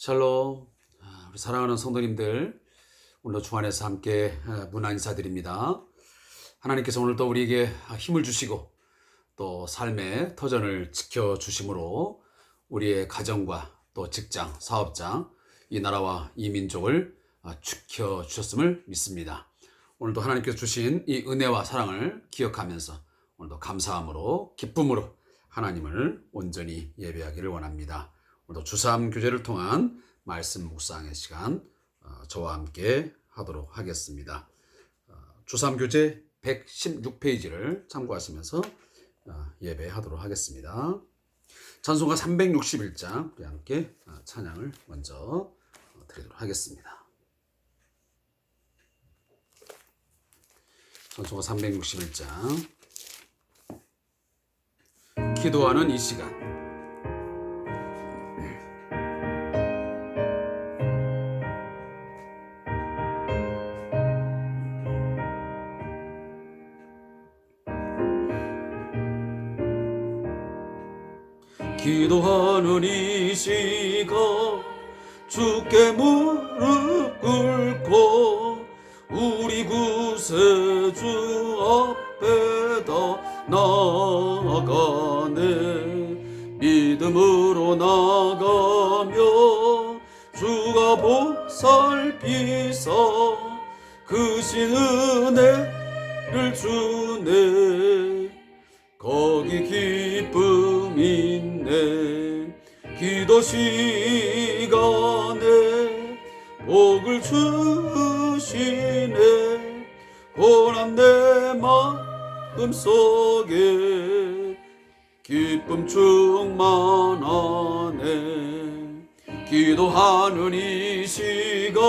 샬롬. 우리 사랑하는 성도님들, 오늘도 주 안에서 함께 문안 인사드립니다. 하나님께서 오늘도 우리에게 힘을 주시고 또 삶의 터전을 지켜주심으로 우리의 가정과 또 직장, 사업장, 이 나라와 이 민족을 지켜주셨음을 믿습니다. 오늘도 하나님께서 주신 이 은혜와 사랑을 기억하면서 오늘도 감사함으로 기쁨으로 하나님을 온전히 예배하기를 원합니다. 오늘도 주삼 교제를 통한 말씀 묵상의 시간 저와 함께 하도록 하겠습니다. 주삼 교제 116페이지를 참고하시면서 예배하도록 하겠습니다. 찬송가 361장 우리 함께 찬양을 먼저 드리도록 하겠습니다. 찬송가 361장 기도하는 이 시간. 기도하는 이 시간 주께 무릎 꿇고 우리 구세주 앞에다 나아가네. 믿음으로 나가며 주가 보살피사 크신 은혜를 주네. 거기 기쁨 있네. 기도 시간에 복을 주시네. 고난 내 마음 속에 기쁨 충만하네. 기도하는 이 시간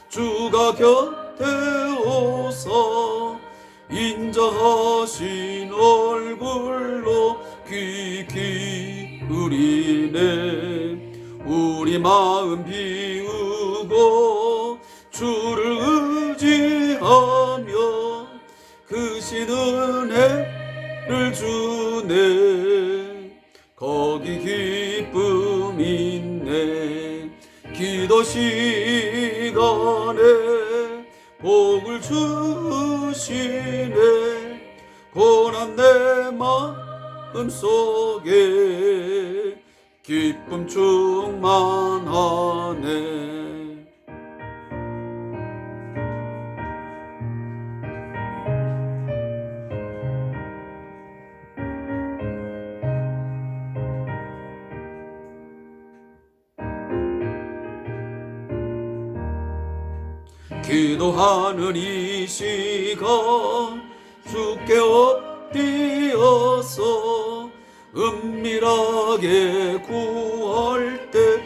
주가 곁에 오사 인자하신 얼굴로 귀 기울이네. 우리 마음 비우고 주를 의지하며 크신 은혜를 주네. 거기 기쁨 있네. 기도 시간에 복을 주시네. 고난 내 마음 속에 기쁨 충만하네. 기도하는 이 시간 주께 엎드려서 은밀하게 구할 때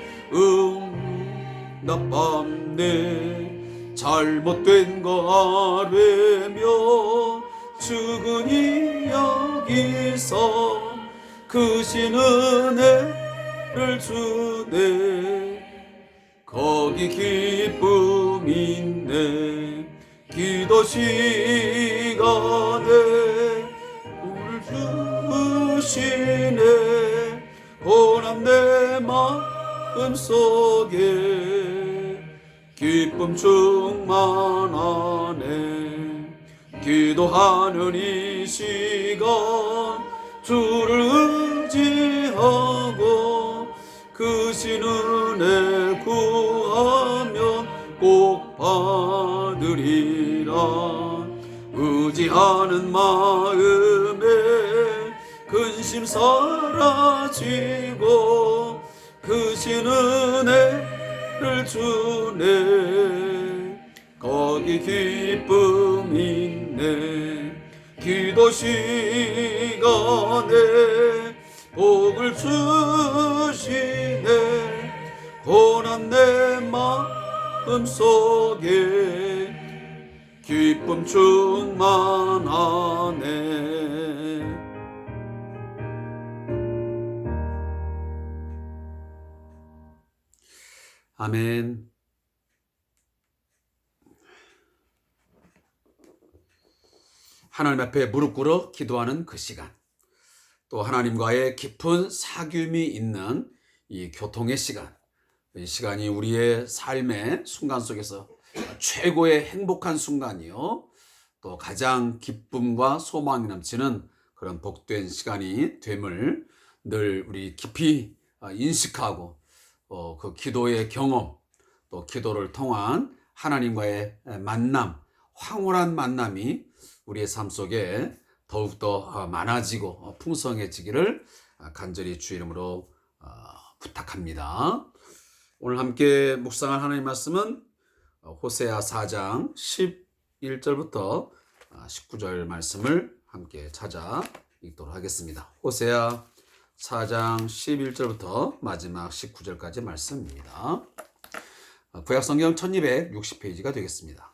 응답받네. 잘못된 거 아뢰며 측은히 여기사 크신 은혜를 주네. 거기 기쁨 있네. 기도 시간에 복을 주시네. 고난 내 마음 속에 기쁨 충만하네. 기도하는 이 시간 주를 의지하고 크신 은혜 구하면 꼭 받으리라. 의지하는 마음에 근심 사라지고 크신 은혜를 주네. 거기 기쁨 있네. 기도 시간에 복을 주시네. 고난 내 마음 속에 기쁨 충만하네. 아멘. 하나님 앞에 무릎 꿇어 기도하는 그 시간, 또 하나님과의 깊은 사귐이 있는 이 교통의 시간, 이 시간이 우리의 삶의 순간 속에서 최고의 행복한 순간이요. 또 가장 기쁨과 소망이 넘치는 그런 복된 시간이 됨을 늘 우리 깊이 인식하고 그 기도의 경험, 또 기도를 통한 하나님과의 만남, 황홀한 만남이 우리의 삶 속에 더욱더 많아지고 풍성해지기를 간절히 주 이름으로 부탁합니다. 오늘 함께 묵상할 하나님의 말씀은 호세아 4장 11절부터 19절 말씀을 함께 찾아 읽도록 하겠습니다. 호세아 4장 11절부터 마지막 19절까지 말씀입니다. 구약성경 1260페이지가 되겠습니다.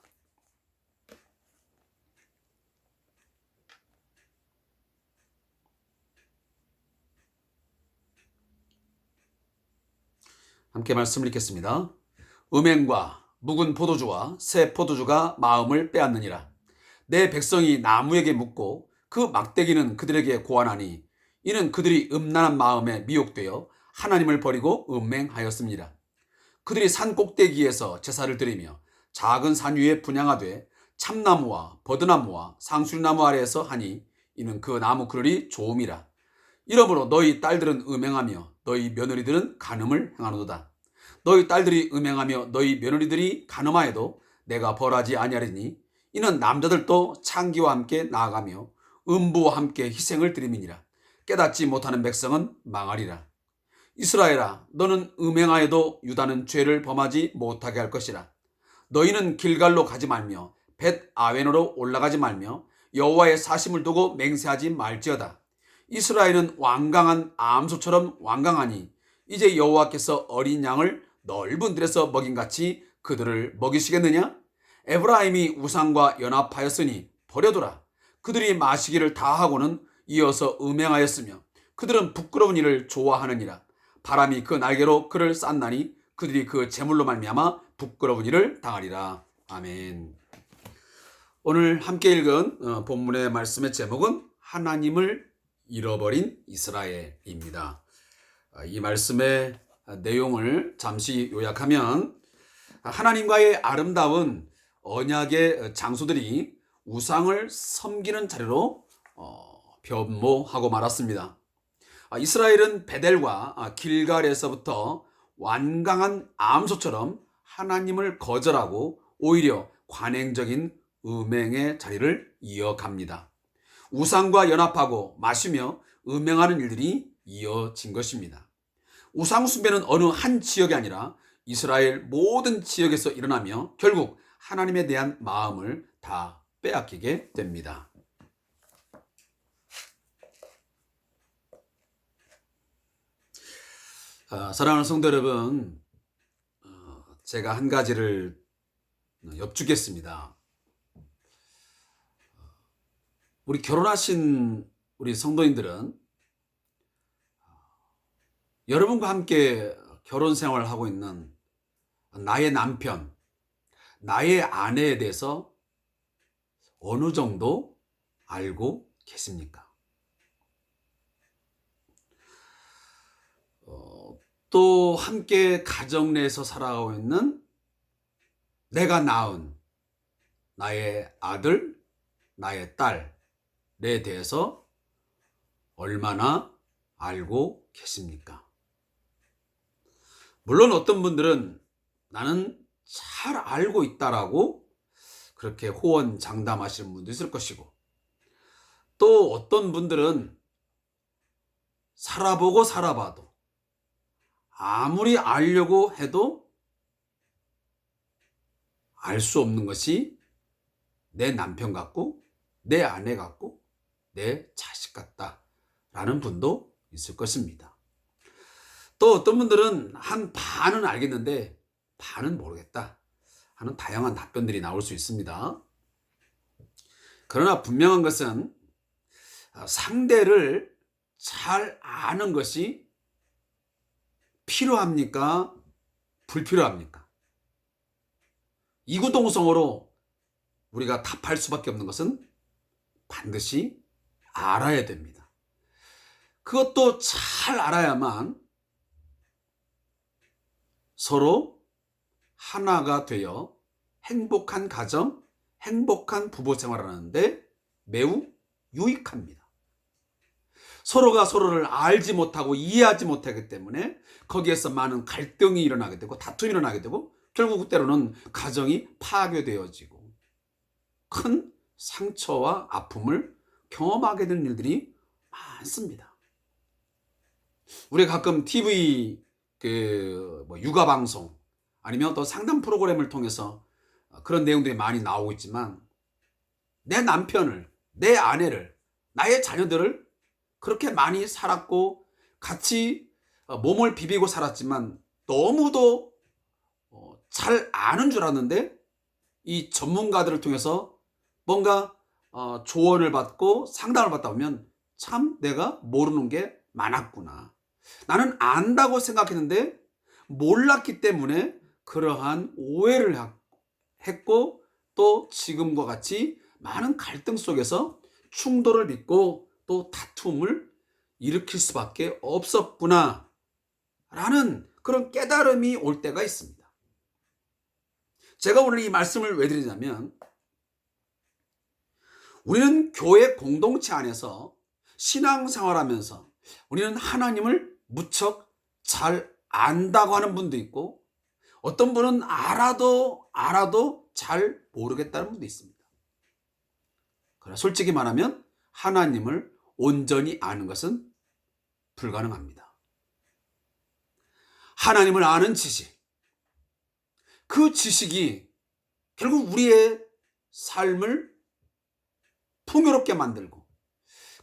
함께 말씀을 읽겠습니다. 음행과 묵은 포도주와 새 포도주가 마음을 빼앗느니라. 내 백성이 나무에게 묻고 그 막대기는 그들에게 고하나니 이는 그들이 음란한 마음에 미혹되어 하나님을 버리고 음행하였습니다. 그들이 산 꼭대기에서 제사를 드리며 작은 산 위에 분향하되 참나무와 버드나무와 상수리나무 아래에서 하니 이는 그 나무 그늘이 좋음이라. 이러므로 너희 딸들은 음행하며 너희 며느리들은 간음을 행하노도다. 너희 딸들이 음행하며 너희 며느리들이 간음하여도 내가 벌하지 아니하리니 이는 남자들도 창기와 함께 나아가며 음부와 함께 희생을 드림이니라. 깨닫지 못하는 백성은 망하리라. 이스라엘아, 너는 음행하여도 유다는 죄를 범하지 못하게 할 것이라. 너희는 길갈로 가지 말며 벳 아웬으로 올라가지 말며 여호와의 사심을 두고 맹세하지 말지어다. 이스라엘은 완강한 암소처럼 완강하니 이제 여호와께서 어린 양을 넓은 들에서 먹인같이 그들을 먹이시겠느냐? 에브라임이 우상과 연합하였으니 버려두라. 그들이 마시기를 다하고는 이어서 음행하였으며 그들은 부끄러운 일을 좋아하느니라. 바람이 그 날개로 그를 쌌나니 그들이 그 재물로 말미암아 부끄러운 일을 당하리라. 아멘. 오늘 함께 읽은 본문의 말씀의 제목은 하나님을 잃어버린 이스라엘입니다. 이 말씀의 내용을 잠시 요약하면 하나님과의 아름다운 언약의 장소들이 우상을 섬기는 자리로 변모하고 말았습니다. 이스라엘은 베델과 길갈에서부터 완강한 암소처럼 하나님을 거절하고 오히려 관행적인 음행의 자리를 이어갑니다. 우상과 연합하고 마시며 음행하는 일들이 이어진 것입니다. 우상 숭배는 어느 한 지역이 아니라 이스라엘 모든 지역에서 일어나며 결국 하나님에 대한 마음을 다 빼앗기게 됩니다. 사랑하는 성도 여러분, 제가 한 가지를 여쭙겠습니다. 우리 결혼하신 우리 성도님들은 여러분과 함께 결혼 생활을 하고 있는 나의 남편, 나의 아내에 대해서 어느 정도 알고 계십니까? 또 함께 가정 내에서 살아가고 있는 내가 낳은 나의 아들, 나의 딸에 대해서 얼마나 알고 계십니까? 물론 어떤 분들은 나는 잘 알고 있다라고 그렇게 호언장담하시는 분도 있을 것이고, 또 어떤 분들은 살아보고 살아봐도 아무리 알려고 해도 알 수 없는 것이 내 남편 같고 내 아내 같고 내 자식 같다라는 분도 있을 것입니다. 또 어떤 분들은 한 반은 알겠는데 반은 모르겠다 하는 다양한 답변들이 나올 수 있습니다. 그러나 분명한 것은 상대를 잘 아는 것이 필요합니까? 불필요합니까? 이구동성으로 우리가 답할 수밖에 없는 것은 반드시 알아야 됩니다. 그것도 잘 알아야만 서로 하나가 되어 행복한 가정, 행복한 부부 생활을 하는데 매우 유익합니다. 서로가 서로를 알지 못하고 이해하지 못하기 때문에 거기에서 많은 갈등이 일어나게 되고 다툼이 일어나게 되고 결국 때로는 가정이 파괴되어지고 큰 상처와 아픔을 경험하게 되는 일들이 많습니다. 우리가 가끔 TV 육아 방송 아니면 또 상담 프로그램을 통해서 그런 내용들이 많이 나오고 있지만 내 남편을, 내 아내를, 나의 자녀들을 그렇게 많이 살았고 같이 몸을 비비고 살았지만 너무도 잘 아는 줄 알았는데 이 전문가들을 통해서 뭔가 조언을 받고 상담을 받다 보면 참 내가 모르는 게 많았구나. 나는 안다고 생각했는데 몰랐기 때문에 그러한 오해를 했고 또 지금과 같이 많은 갈등 속에서 충돌을 빚고 또 다툼을 일으킬 수밖에 없었구나 라는 그런 깨달음이 올 때가 있습니다. 제가 오늘 이 말씀을 왜 드리냐면 우리는 교회 공동체 안에서 신앙생활하면서 우리는 하나님을 무척 잘 안다고 하는 분도 있고 어떤 분은 알아도 잘 모르겠다는 분도 있습니다. 그러나 솔직히 말하면 하나님을 온전히 아는 것은 불가능합니다. 하나님을 아는 지식, 그 지식이 결국 우리의 삶을 풍요롭게 만들고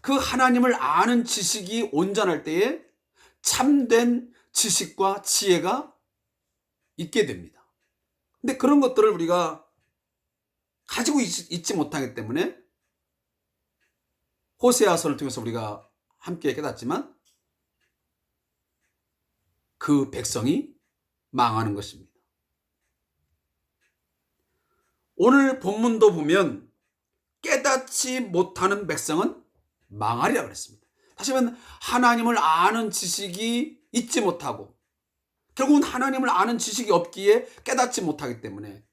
그 하나님을 아는 지식이 온전할 때에 참된 지식과 지혜가 있게 됩니다. 근데 그런 것들을 우리가 가지고 있지 못하기 때문에 호세아서를 통해서 우리가 함께 깨닫지만 그 백성이 망하는 것입니다. 오늘 본문도 보면 깨닫지 못하는 백성은 망하리라 그랬습니다. 다시 말하면 하나님을 아는 지식이 있지 못하고 결국은 하나님을 아는 지식이 없기에 깨닫지 못하기 때문에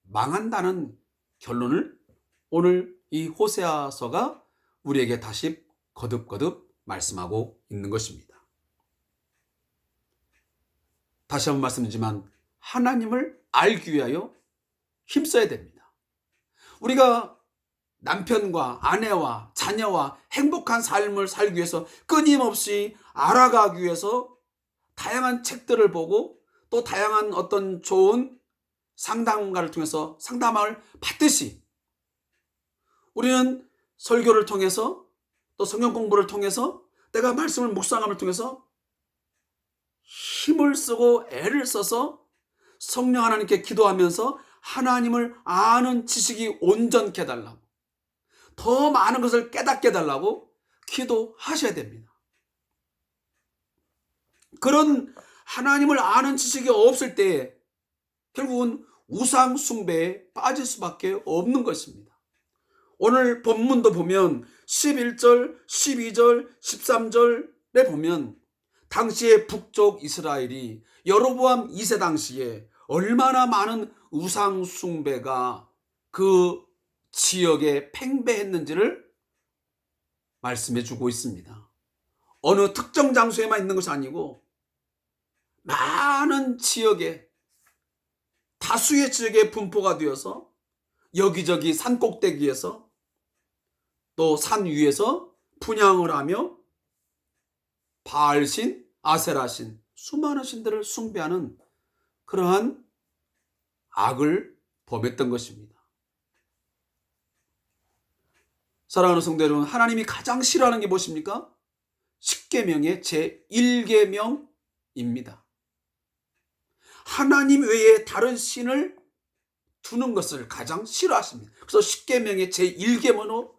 망한다는 결론을 오늘 이 호세아서가 우리에게 다시 거듭거듭 말씀하고 있는 것입니다. 다시 한번 말씀드리지만 하나님을 알기 위하여 힘써야 됩니다. 우리가 남편과 아내와 자녀와 행복한 삶을 살기 위해서 끊임없이 알아가기 위해서 다양한 책들을 보고 또 다양한 어떤 좋은 상담가를 통해서 상담을 받듯이 우리는 설교를 통해서 또 성경 공부를 통해서 내가 말씀을 묵상함을 통해서 힘을 쓰고 애를 써서 성령 하나님께 기도하면서 하나님을 아는 지식이 온전케 해달라고 더 많은 것을 깨닫게 해달라고 기도하셔야 됩니다. 그런 하나님을 아는 지식이 없을 때 결국은 우상 숭배에 빠질 수밖에 없는 것입니다. 오늘 본문도 보면 11절, 12절, 13절에 보면 당시의 북쪽 이스라엘이 여로보암 2세 당시에 얼마나 많은 우상 숭배가 그 지역에 팽배했는지를 말씀해 주고 있습니다. 어느 특정 장소에만 있는 것이 아니고 많은 지역에 다수의 지역에 분포가 되어서 여기저기 산 꼭대기에서 또 산 위에서 분향을 하며 바알신, 아세라신 수많은 신들을 숭배하는 그러한 악을 범했던 것입니다. 사랑하는 성도 여러분, 하나님이 가장 싫어하는 게 무엇입니까? 십계명의 제1계명입니다. 하나님 외에 다른 신을 두는 것을 가장 싫어하십니다. 그래서 십계명의 제1계명으로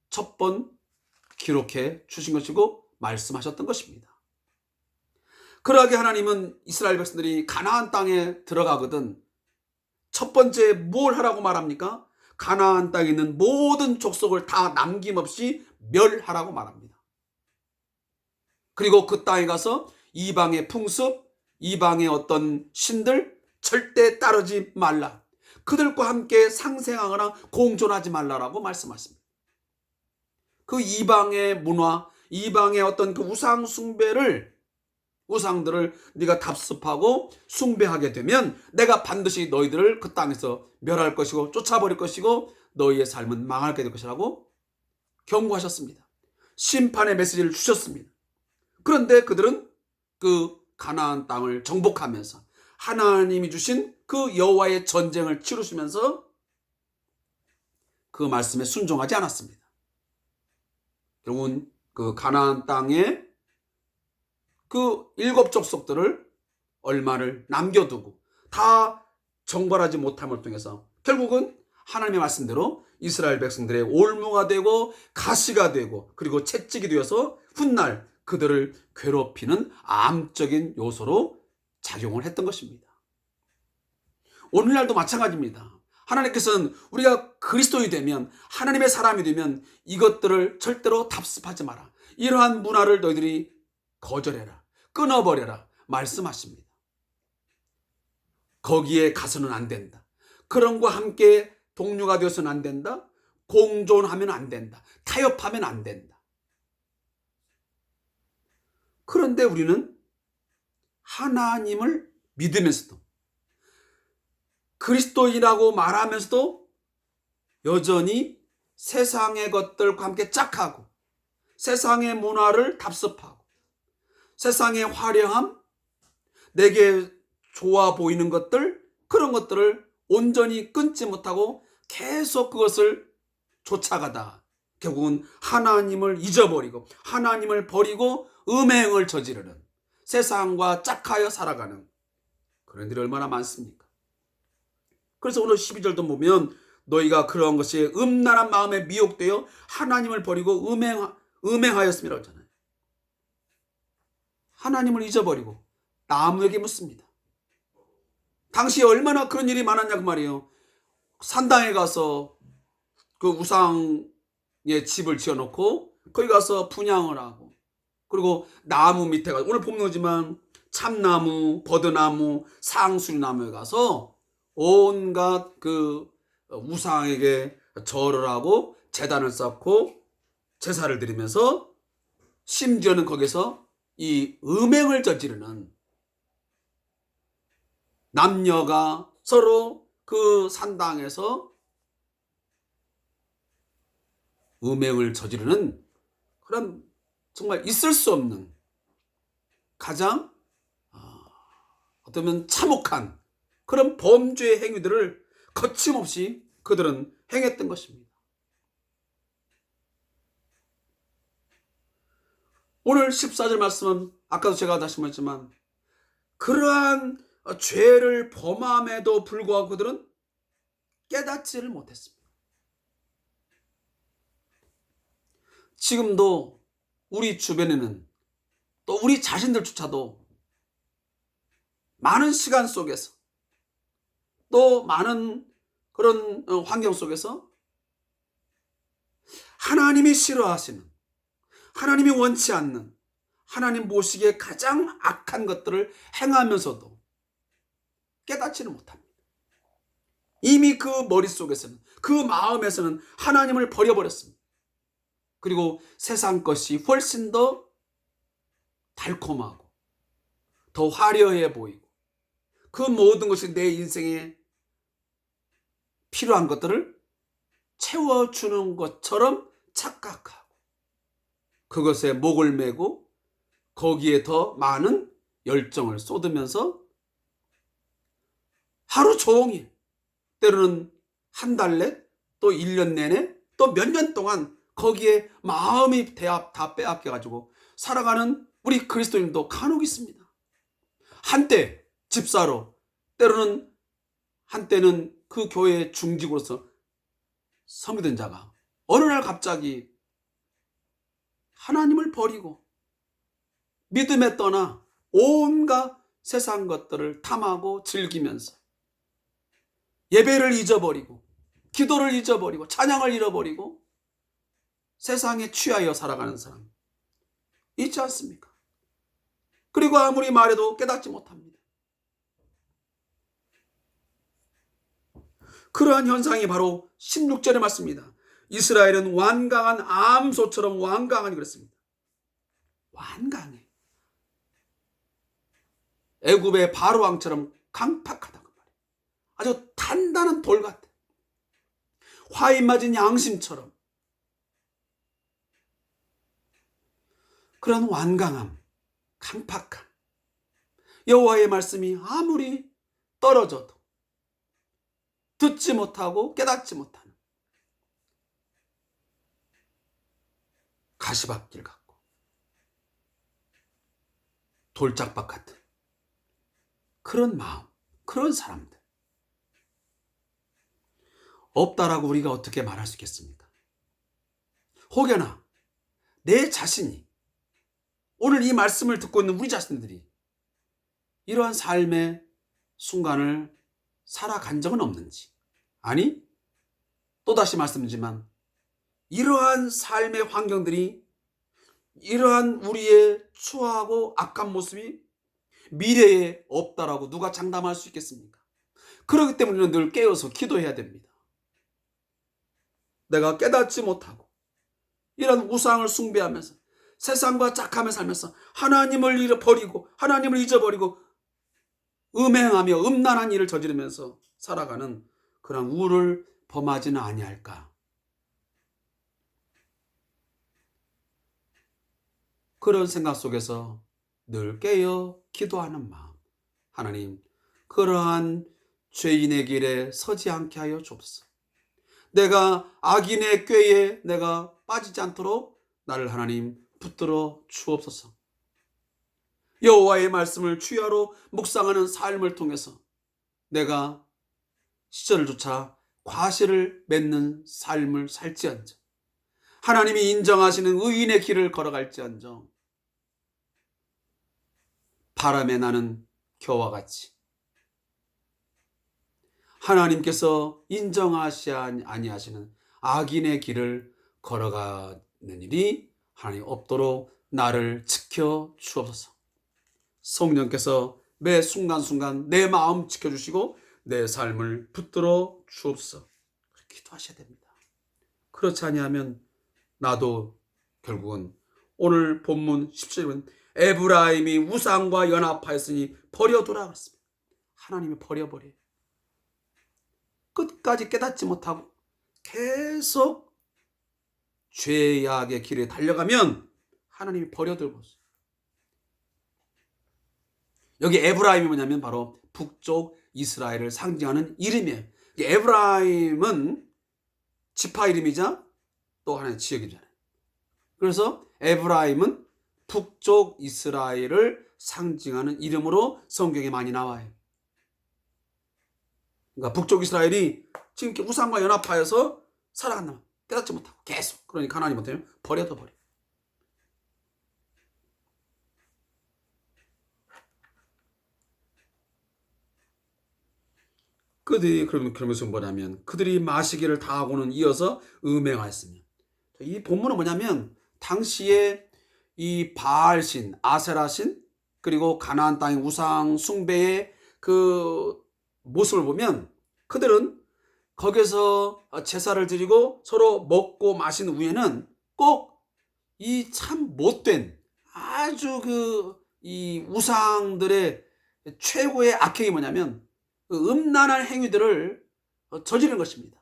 첫 번 기록해 주신 것이고 말씀하셨던 것입니다. 그러하게 하나님은 이스라엘 백성들이 가나안 땅에 들어가거든 첫 번째 뭘 하라고 말합니까? 가나안 땅에 있는 모든 족속을 다 남김없이 멸하라고 말합니다. 그리고 그 땅에 가서 이방의 풍습, 이방의 어떤 신들 절대 따르지 말라. 그들과 함께 상생하거나 공존하지 말라라고 말씀하십니다. 그 이방의 문화, 이방의 어떤 그 우상 숭배를, 우상들을 네가 답습하고 숭배하게 되면 내가 반드시 너희들을 그 땅에서 멸할 것이고 쫓아버릴 것이고 너희의 삶은 망하게 될 것이라고 경고하셨습니다. 심판의 메시지를 주셨습니다. 그런데 그들은 그 가나안 땅을 정복하면서 하나님이 주신 그 여호와의 전쟁을 치르시면서 그 말씀에 순종하지 않았습니다. 결국은 그 가나안 땅에 그 7 족속들을 얼마를 남겨두고 다 정벌하지 못함을 통해서 결국은 하나님의 말씀대로 이스라엘 백성들의 올무가 되고 가시가 되고 그리고 채찍이 되어서 훗날 그들을 괴롭히는 암적인 요소로 작용을 했던 것입니다. 오늘날도 마찬가지입니다. 하나님께서는 우리가 그리스도인이 되면, 하나님의 사람이 되면 이것들을 절대로 답습하지 마라. 이러한 문화를 너희들이 거절해라, 끊어버려라 말씀하십니다. 거기에 가서는 안 된다. 그런 거 함께 동료가 되어서는 안 된다. 공존하면 안 된다. 타협하면 안 된다. 그런데 우리는 하나님을 믿으면서도 그리스도인이라고 말하면서도 여전히 세상의 것들과 함께 짝하고 세상의 문화를 답습하고 세상의 화려함, 내게 좋아 보이는 것들, 그런 것들을 온전히 끊지 못하고 계속 그것을 쫓아가다 결국은 하나님을 잊어버리고 하나님을 버리고 음행을 저지르는, 세상과 짝하여 살아가는 그런 일이 얼마나 많습니까? 그래서 오늘 12절도 보면 너희가 그런 것이 음란한 마음에 미혹되어 하나님을 버리고 음행하였음이라고 하잖아요. 하나님을 잊어버리고 나무에게 묻습니다. 당시에 얼마나 그런 일이 많았냐 그 말이에요. 산당에 가서 그 우상의 집을 지어놓고 거기 가서 분향을 하고, 그리고 나무 밑에 가서, 오늘 본문이지만 참나무, 버드나무, 상수리나무에 가서 온갖 그 우상에게 절을 하고 제단을 쌓고 제사를 드리면서 심지어는 거기서 이 음행을 저지르는, 남녀가 서로 그 산당에서 음행을 저지르는 그런 정말 있을 수 없는 가장 어쩌면 참혹한 그런 범죄의 행위들을 거침없이 그들은 행했던 것입니다. 오늘 14절 말씀은 아까도 제가 다시 말했지만 그러한 죄를 범함에도 불구하고 그들은 깨닫지를 못했습니다. 지금도 우리 주변에는 또 우리 자신들조차도 많은 시간 속에서 또 많은 그런 환경 속에서 하나님이 싫어하시는, 하나님이 원치 않는, 하나님 보시기에 가장 악한 것들을 행하면서도 깨닫지는 못합니다. 이미 그 머릿속에서는, 그 마음에서는 하나님을 버려버렸습니다. 그리고 세상 것이 훨씬 더 달콤하고 더 화려해 보이고 그 모든 것이 내 인생에 필요한 것들을 채워주는 것처럼 착각하고 그것에 목을 매고 거기에 더 많은 열정을 쏟으면서 하루 종일, 때로는 한 달 내, 또 1년 내내, 또 몇 년 동안 거기에 마음이 다 빼앗겨가지고 살아가는 우리 그리스도인도 간혹 있습니다. 한때 집사로, 때로는 한때는 그 교회의 중직으로서 섬기던 자가 어느 날 갑자기 하나님을 버리고 믿음에 떠나 온갖 세상 것들을 탐하고 즐기면서 예배를 잊어버리고 기도를 잊어버리고 찬양을 잃어버리고 세상에 취하여 살아가는 사람 있지 않습니까? 그리고 아무리 말해도 깨닫지 못합니다. 그러한 현상이 바로 16절의 말씀입니다. 이스라엘은 완강한 암소처럼 완강하니 그랬습니다. 완강해. 애굽의 바로 왕처럼 강팍하다고 말이에요. 아주 단단한 돌 같아. 화인 맞은 양심처럼. 그런 완강함, 강팍함. 여호와의 말씀이 아무리 떨어져도 듣지 못하고 깨닫지 못하는 가시밭길 같고 돌짝밭 같은 그런 마음, 그런 사람들. 없다라고 우리가 어떻게 말할 수 있겠습니까? 혹여나 내 자신이 오늘 이 말씀을 듣고 있는 우리 자신들이 이러한 삶의 순간을 살아간 적은 없는지, 아니 또다시 말씀드리지만 이러한 삶의 환경들이, 이러한 우리의 추하고 악한 모습이 미래에 없다라고 누가 장담할 수 있겠습니까? 그렇기 때문에 우리는 늘 깨어서 기도해야 됩니다. 내가 깨닫지 못하고 이런 우상을 숭배하면서 세상과 짝하며 살면서 하나님을 잃어버리고 하나님을 잊어버리고 음행하며 음란한 일을 저지르면서 살아가는 그런 우를 범하지는 아니할까. 그런 생각 속에서 늘 깨어 기도하는 마음. 하나님, 그러한 죄인의 길에 서지 않게 하여 주옵소서. 내가 악인의 꾀에 내가 빠지지 않도록 나를 하나님 붙들어 주옵소서. 여호와의 말씀을 주야로 묵상하는 삶을 통해서 내가 시절조차 과실을 맺는 삶을 살지언정, 하나님이 인정하시는 의인의 길을 걸어갈지언정, 바람에 나는 겨와 같이 하나님께서 인정하시 아니하시는 악인의 길을 걸어가는 일이 하나님 없도록 나를 지켜 주옵소서. 성령께서 매 순간순간 내 마음 지켜주시고 내 삶을 붙들어 주옵소서. 기도하셔야 됩니다. 그렇지 아니하면 나도 결국은 오늘 본문 17절은 에브라임이 우상과 연합하였으니 버려두라 그랬습니다. 하나님이 버려버려요. 끝까지 깨닫지 못하고 계속 죄악의 길에 달려가면 하나님이 버려들고 있어요. 여기 에브라임이 뭐냐면 바로 북쪽 이스라엘을 상징하는 이름이에요. 에브라임은 지파 이름이자 또 하나의 지역이잖아요. 그래서 에브라임은 북쪽 이스라엘을 상징하는 이름으로 성경에 많이 나와요. 그러니까 북쪽 이스라엘이 지금 이렇게 우상과 연합하여서 살아간다. 깨닫지 못하고 계속. 그러니까 하나님 어때요? 버려도 버려. 그들이 그러면서 뭐냐면 그들이 마시기를 다 하고는 이어서 음행하였으며, 이 본문은 뭐냐면 당시에 이 바알신, 아세라신, 그리고 가나안 땅의 우상 숭배의 그 모습을 보면 그들은 거기서 제사를 드리고 서로 먹고 마신 후에는 꼭 이 참 못된 아주 이 우상들의 최고의 악행이 뭐냐면 그 음란한 행위들을 저지르는 것입니다.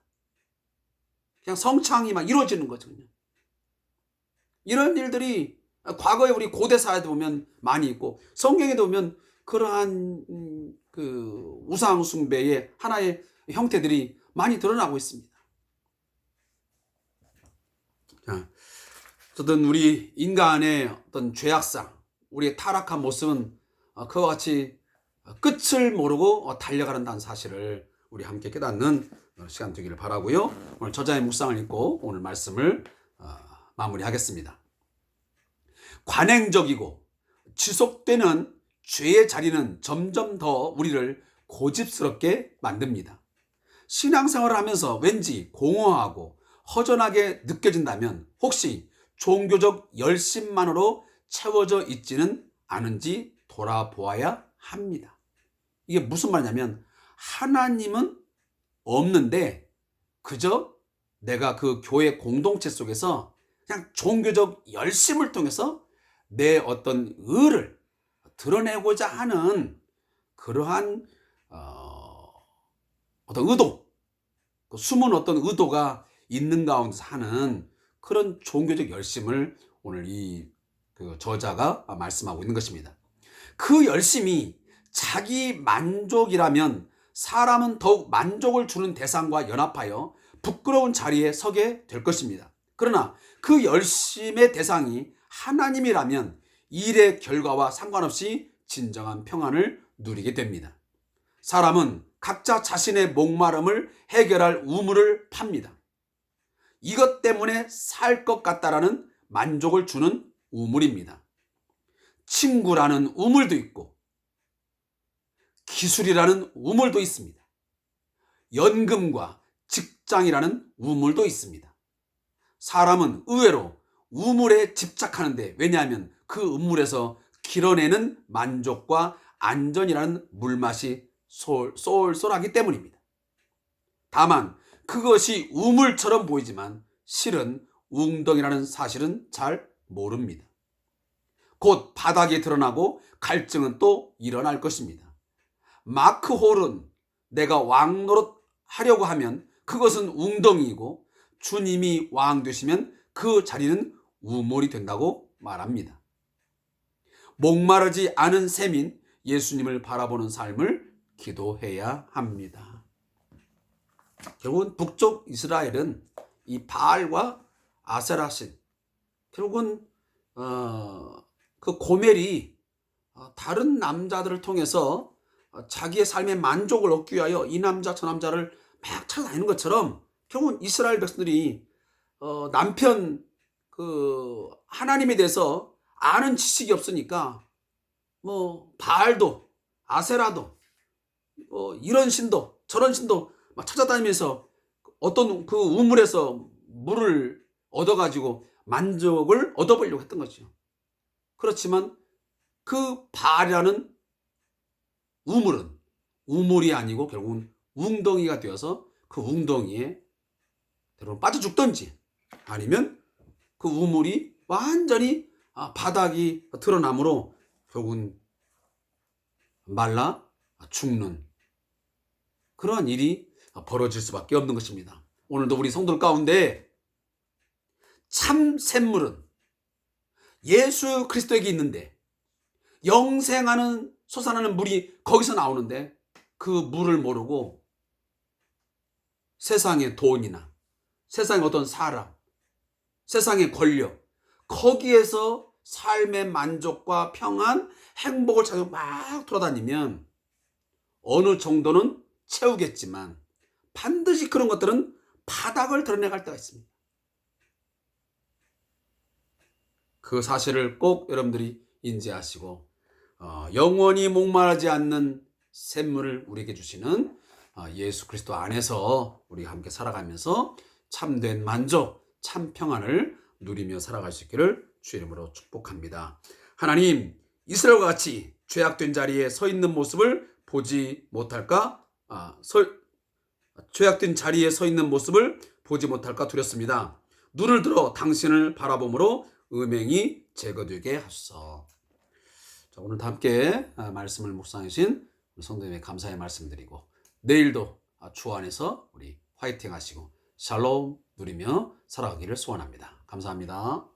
그냥 성창이 막 이루어지는 거죠. 그냥. 이런 일들이 과거에 우리 고대 사회도 보면 많이 있고 성경에도 보면 그러한 그 우상 숭배의 하나의 형태들이 많이 드러나고 있습니다. 어떤 우리 인간의 어떤 죄악상, 우리의 타락한 모습은 그와 같이 끝을 모르고 달려가는다는 사실을 우리 함께 깨닫는 시간 되기를 바라고요. 오늘 저자의 묵상을 읽고 오늘 말씀을 마무리하겠습니다. 관행적이고 지속되는 죄의 자리는 점점 더 우리를 고집스럽게 만듭니다. 신앙생활을 하면서 왠지 공허하고 허전하게 느껴진다면 혹시 종교적 열심만으로 채워져 있지는 않은지 돌아보아야 합니다. 이게 무슨 말이냐면 하나님은 없는데 그저 내가 그 교회 공동체 속에서 그냥 종교적 열심을 통해서 내 어떤 의를 드러내고자 하는 그러한 어떤 의도, 숨은 어떤 의도가 있는 가운데서 하는 그런 종교적 열심을 오늘 그 저자가 말씀하고 있는 것입니다. 그 열심이 자기 만족이라면 사람은 더욱 만족을 주는 대상과 연합하여 부끄러운 자리에 서게 될 것입니다. 그러나 그 열심의 대상이 하나님이라면 일의 결과와 상관없이 진정한 평안을 누리게 됩니다. 사람은 각자 자신의 목마름을 해결할 우물을 팝니다. 이것 때문에 살 것 같다라는 만족을 주는 우물입니다. 친구라는 우물도 있고 기술이라는 우물도 있습니다. 연금과 직장이라는 우물도 있습니다. 사람은 의외로 우물에 집착하는데 왜냐하면 그 우물에서 길어내는 만족과 안전이라는 물맛이 쏠쏠하기 때문입니다. 다만 그것이 우물처럼 보이지만 실은 웅덩이라는 사실은 잘 모릅니다. 곧 바닥이 드러나고 갈증은 또 일어날 것입니다. 마크 홀은 내가 왕 노릇 하려고 하면 그것은 웅덩이이고 주님이 왕 되시면 그 자리는 우물이 된다고 말합니다. 목마르지 않은 셈인 예수님을 바라보는 삶을 기도해야 합니다. 결국은 북쪽 이스라엘은 이 바알과 아세라신, 결국은 그 고멜이 다른 남자들을 통해서 자기의 삶의 만족을 얻기 위하여 이 남자 저 남자를 막 찾아다니는 것처럼 결국은 이스라엘 백성들이 남편 그 하나님에 대해서 아는 지식이 없으니까 뭐 바알도 아세라도 이런 신도 저런 신도 막 찾아다니면서 어떤 그 우물에서 물을 얻어가지고 만족을 얻어보려고 했던 거죠. 그렇지만 그 바알이라는 우물은 우물이 아니고 결국은 웅덩이가 되어서 그 웅덩이에 여러분 빠져 죽든지 아니면 그 우물이 완전히 바닥이 드러나므로 결국은 말라 죽는 그러한 일이 벌어질 수밖에 없는 것입니다. 오늘도 우리 성도들 가운데 참 샘물은 예수 그리스도에게 있는데 영생하는 솟아나는 물이 거기서 나오는데 그 물을 모르고 세상의 돈이나 세상의 어떤 사람, 세상의 권력, 거기에서 삶의 만족과 평안, 행복을 찾아 막 돌아다니면 어느 정도는 채우겠지만 반드시 그런 것들은 바닥을 드러내갈 때가 있습니다. 그 사실을 꼭 여러분들이 인지하시고 영원히 목마르지 않는 샘물을 우리에게 주시는 예수 그리스도 안에서 우리가 함께 살아가면서 참된 만족, 참 평안을 누리며 살아갈 수 있기를 주의 이름으로 축복합니다. 하나님, 이스라엘과 같이 죄악된 자리에 서 있는 모습을 보지 못할까? 죄악된 자리에 서 있는 모습을 보지 못할까 두렵습니다. 눈을 들어 당신을 바라봄으로 음행이 제거되게 하소서. 자, 오늘도 함께 말씀을 묵상해 주신 성도님의 감사의 말씀드리고 내일도 주 안에서 우리 화이팅 하시고 샬롬 누리며 살아가기를 소원합니다. 감사합니다.